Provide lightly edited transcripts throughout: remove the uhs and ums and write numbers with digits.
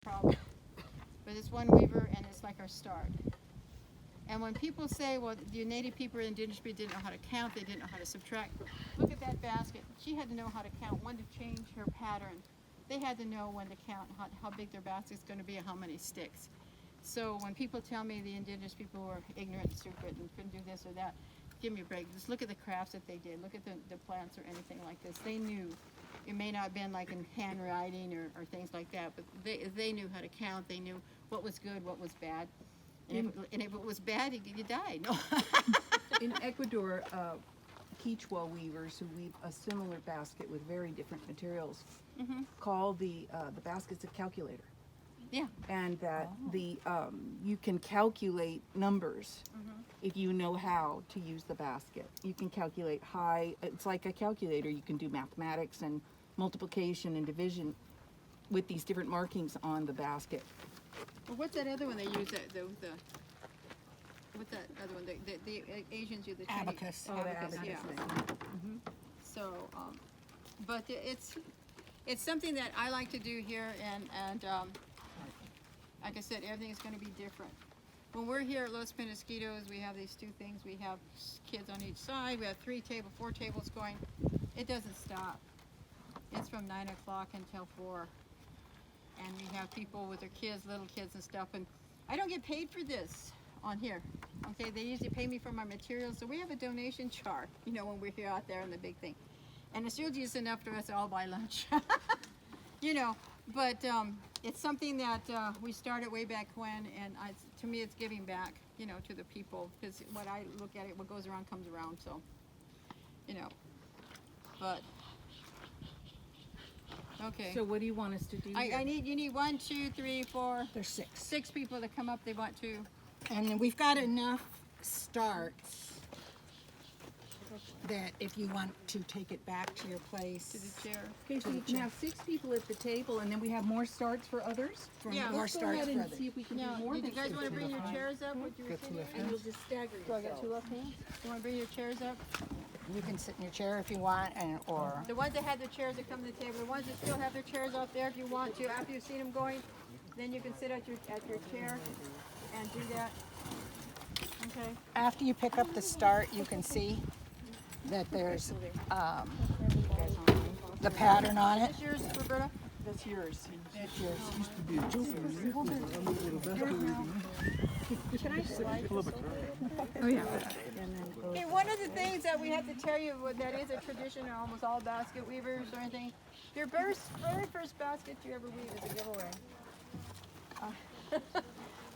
problem. But it's one weaver and it's like our start. And when people say, well, the native people or indigenous people didn't know how to count, they didn't know how to subtract, look at that basket. She had to know how to count, when to change her pattern. They had to know when to count, how big their basket's going to be and how many sticks. So when people tell me the indigenous people were ignorant and stupid and couldn't do this or that, give me a break. Just look at the crafts that they did. Look at the plants or anything like this. They knew. It may not have been like in handwriting or things like that, but they knew how to count. They knew what was good, what was bad. And if it was bad, you died. No. In Ecuador, Quechua weavers who weave a similar basket with very different materials call the baskets a calculator. Yeah. And that you can calculate numbers if you know how to use the basket. You can calculate it's like a calculator. You can do mathematics and multiplication and division with these different markings on the basket. Well, what's that other one they use? What's that other one? The Asians use the Chinese. Abacus. Oh, the abacus. Yeah. So, but it's something that I like to do here, and like I said, everything is going to be different. When we're here at Los Penasquitos, we have these two things. We have kids on each side. We have 4 tables going. It doesn't stop. It's from 9 o'clock until 4. And we have people with their kids, little kids and stuff. And I don't get paid for this on here. Okay, they usually pay me for my materials. So we have a donation chart, you know, when we're here out there in the big thing. And it's usually just enough for us to all buy lunch. You know, but it's something that we started way back when, and to me it's giving back, you know, to the people, because what I look at it, what goes around comes around. So, you know, but okay. So what do you want us to do? You need 1, 2, 3, 4. There's 6. 6 people that come up. They want to. And we've got enough starts that if you want to take it back to your place. To the chair. Okay, so you can have 6 people at the table, and then we have more starts for others? Yeah. More Let's go starts ahead for and others. see if we can Now, do more do than you guys 6 want to bring your people. chairs up? What you were saying? And you'll just stagger Do I got yourself. 2 left hands? You want to bring your chairs up? You can sit in your chair if you want, or The ones that had their chairs that come to the table, the ones that still have their chairs out there, if you want to, after you've seen them going, then you can sit at your chair and do that. Okay. after you pick up the start, you can see that there's the pattern on it. That's yours, Roberta? That's yours. That's yours. Can I slide? Oh, yeah. Okay, one of the things that we have to tell you that is a tradition in almost all basket weavers or anything, your very first basket you ever weave is a giveaway.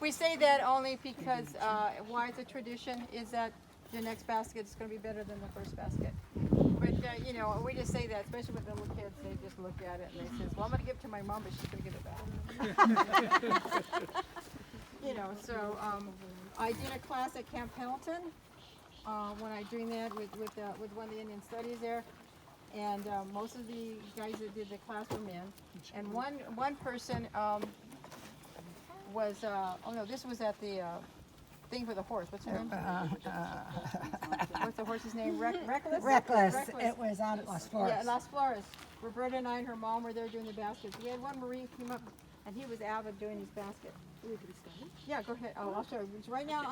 We say that only because why it's a tradition is that your next basket is going to be better than the first basket. But you know, we just say that, especially with little kids, they just look at it and they say, well, I'm going to give it to my mom, but she's going to give it back. You know, so I did a class at Camp Pendleton when I doing that with one of the Indian studies there, and most of the guys that did the class were men, and one person was oh no, this was at the thing for the horse. What's her name? What's the horse's name? Reckless. Reckless. It was out at Las Flores. Yeah, Las Flores. Roberta and I and her mom were there doing the baskets. We had one Marine came up, and he was avid doing these baskets. Yeah, go ahead. Oh, I'll show you. It's right now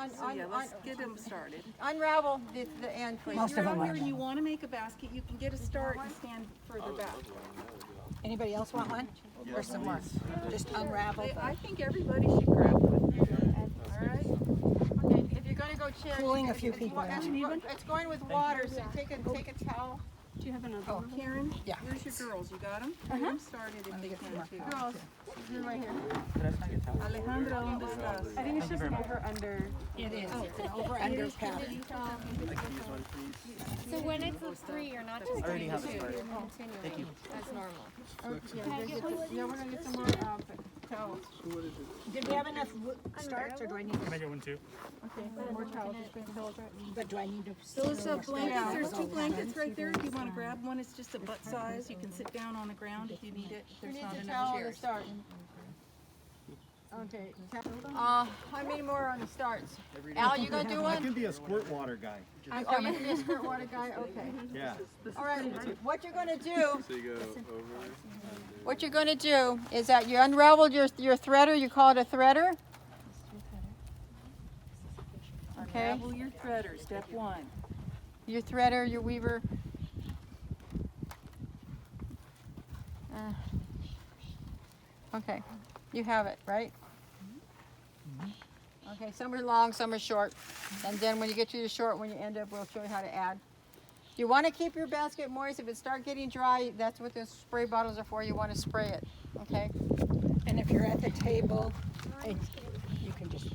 Let's get them started. unravel the end, please. Most If you're of them out here are. and you want to make a basket, you can get a start and stand further back. Anybody else want one? Or some more? Just unravel. I think everybody should grab one. All right. Okay, if you're gonna go chair, Pulling a few people out. It's going with water, so take a towel. Do you have another one? Karen? Yeah. Where's your girls? You got them? Get them started if they can too. Girls, you're right here. Alejandra, ¿dónde estás? I think it's just over under. It is. It's an over-under pattern. So when it's a 3, you're not just doing 2, you're continuing as normal. Yeah, we're gonna get some more towels. Did we have enough starts, or do I need Can I get one too? Okay, more towels. Just bring the towels right. but do I need to? Those blankets, there's 2 blankets right there. If you want to grab one, it's just a butt size. You can sit down on the ground if you need it. Who There's needs not a enough towel to chairs. start? Okay. How many more on the starts? Al, you gonna do I one? can be a squirt water guy. Oh, you can be a skirt water guy? Okay. Yeah. All right, what you're gonna do, what you're gonna do is that you unravel your threader, you call it a threader. Okay, Unravel your threader, step one. your threader, your weaver. Okay, you have it, right? Okay, some are long, some are short. And then when you get to the short, when you end up, we'll show you how to add. You want to keep your basket moist. If it starts getting dry, that's what the spray bottles are for. You want to spray it, okay? And if you're at the table, you can just.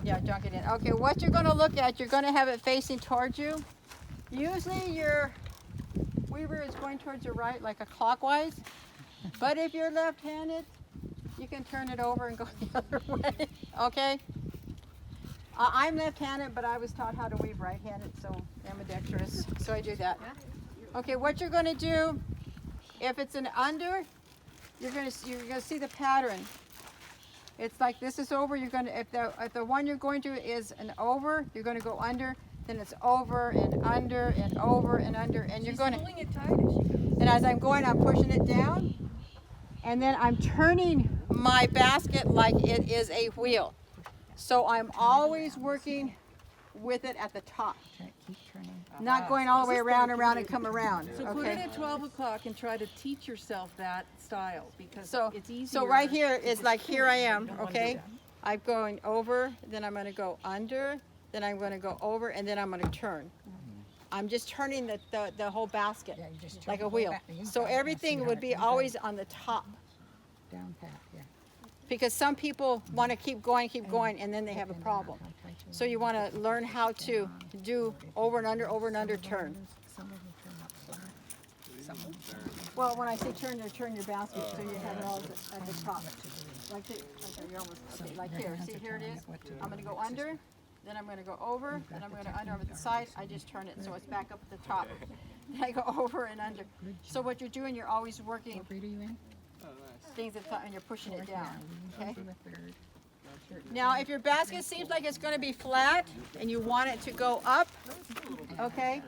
Yeah, dunk it in. Okay, what you're going to look at, you're going to have it facing towards you. Usually your weaver is going towards your right, like a clockwise. But if you're left-handed, you can turn it over and go the other way, okay? I'm left-handed, but I was taught how to weave right-handed, so ambidextrous, so I do that. Okay, what you're going to do, if it's an under, you're going to see the pattern. It's like this is over. You're going to if the one you're going to is an over, you're going to go under. Then it's over and under and over and under, and you're going to. Pulling it tight as she goes. And as I'm going, I'm pushing it down, and then I'm turning my basket like it is a wheel. So I'm always working with it at the top, Keep turning. not going all the way around and around and come around. So put it Okay. at 12 o'clock and try to teach yourself that style because So it's easier. so right here is like here I am. Don't wanna do Okay. that. I'm going over, then I'm going to go under, then I'm going to go over, and then I'm going to turn. I'm just turning the whole basket Yeah, you just turn like the a whole wheel. ba- you So got it. I see everything how would it- be you got always it. on the top. Down pat, yeah. Because some people want to keep going, and then they have a problem. So you want to learn how to do over and under turn. Some of them turn up slow. Some of them turn up. Well, when I say turn, you turn your basket so you have it all at the top. Like this. Okay, you're almost, okay, like here. See, here it is. I'm going to go under, then I'm going to go over, then I'm going to under the side. I just turn it so it's back up at the top. Then I go over and under. So what you're doing, you're always working What grade are you in? things at the top and you're pushing it down. Okay. Do a third. Now, if your basket seems like it's going to be flat and you want it to go up, okay,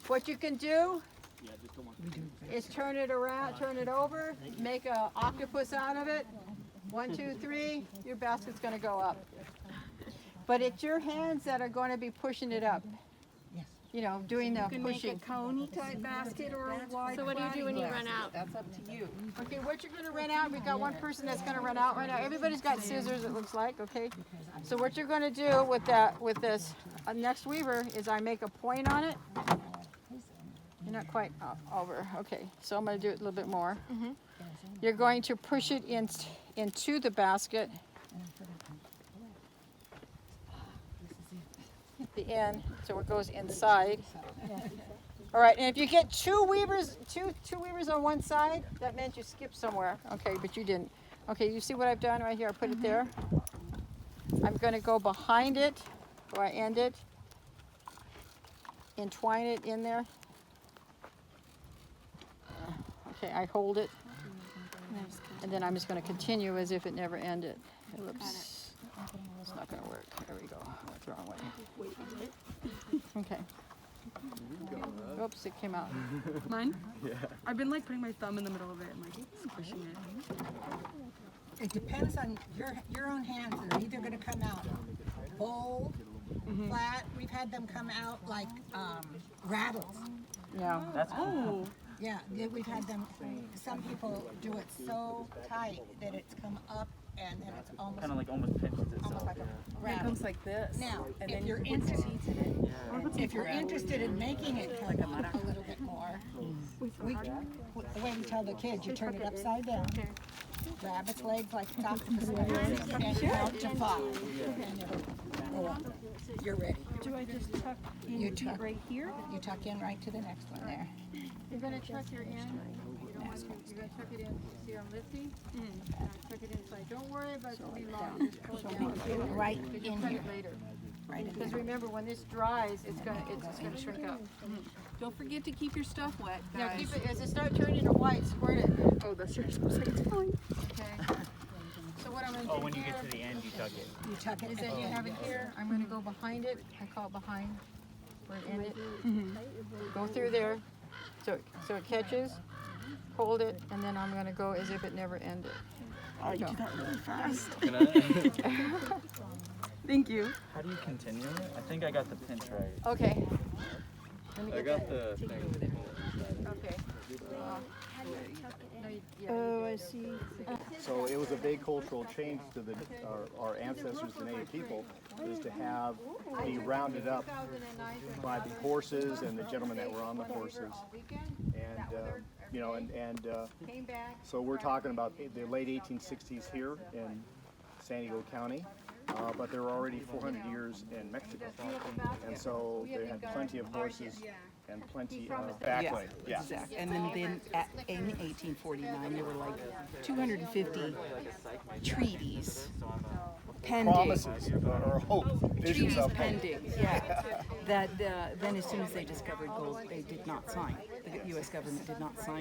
what you can do is turn it around, turn it over, make a octopus out of it. 1, 2, 3, your basket's going to go up. But it's your hands that are going to be pushing it up. Yes. You know, doing the You can make a pushing. coney type basket or a wide. So what do you do when you basket. run out? That's up to you. Okay, what you're gonna run out, we've got one person that's gonna run out right now. Everybody's got scissors, it looks like, okay? So what you're gonna do with this next weaver is I make a point on it. You're not quite over, okay. So I'm gonna do it a little bit more. You're going to push it into the basket. At the end, so it goes inside. All right, and if you get two weavers on one side, that meant you skipped somewhere. Okay, but you didn't. Okay, you see what I've done right here? I put it there. I'm going to go behind it, where I end it, entwine it in there. Okay, I hold it, and then I'm just going to continue as if it never ended. Oops, it's not going to work. There we go. Went the wrong way. Okay. Oops, it came out. Mine? Yeah. I've been like putting my thumb in the middle of it and like squishing it. It depends on your own hands. They're either gonna come out bold, flat. We've had them come out like rattles. Yeah. That's cool. Yeah, we've had them. Some people do it so tight that it's come up and then it's almost Kind of like almost pinches itself. like a It rattle. comes like this. Now, and if then you're you put interested, seeds in it. if you're interested in making it come up a little bit more, the way we tell the kids, you turn it upside down, grab its legs like octopus legs, and count to 5, and it'll go up. You're ready. Do I just tuck in You tuck right here? You tuck in right to the next one there. You're gonna tuck your end. You don't want to, you're gonna tuck it in. See, I'm lifting. Tuck it inside. Don't worry about it being long. Just pull it down. Right You can in cut here. it later. Right in Because there. remember, when this dries, it's just gonna shrink up. Don't forget to keep your stuff wet, Now guys. keep it, as it starts turning to white, squirt it. Oh, that's yours. I was like, it's fine. Okay. So what I'm gonna Oh, when you get to the end, you tuck it. You tuck it. Is that you have it here? I'm gonna go behind it. I call it behind. Where it ended. Go through there, so it catches. Hold it, and then I'm gonna go as if it never ended. Oh, you do that really fast. Can I? Thank you. How do you continue it? I think I got the pinch right. Okay. Let me I get got that. the thing. Okay. Oh, I see. So it was a big cultural change to our ancestors, the native people, is to have be rounded up by the horses and the gentlemen that were on the horses, and you know, Came back. so we're talking about the late 1860s here in San Diego County, but there were already 400 years in Mexico, and so they had plenty of horses and plenty of backland. Yeah. Exactly. And then in 1849, there were like 250 treaties pending. Promises or hope, visions Treaties of hope. pending, yeah. That then as soon as they discovered gold, they did not sign. The U.S. government did not sign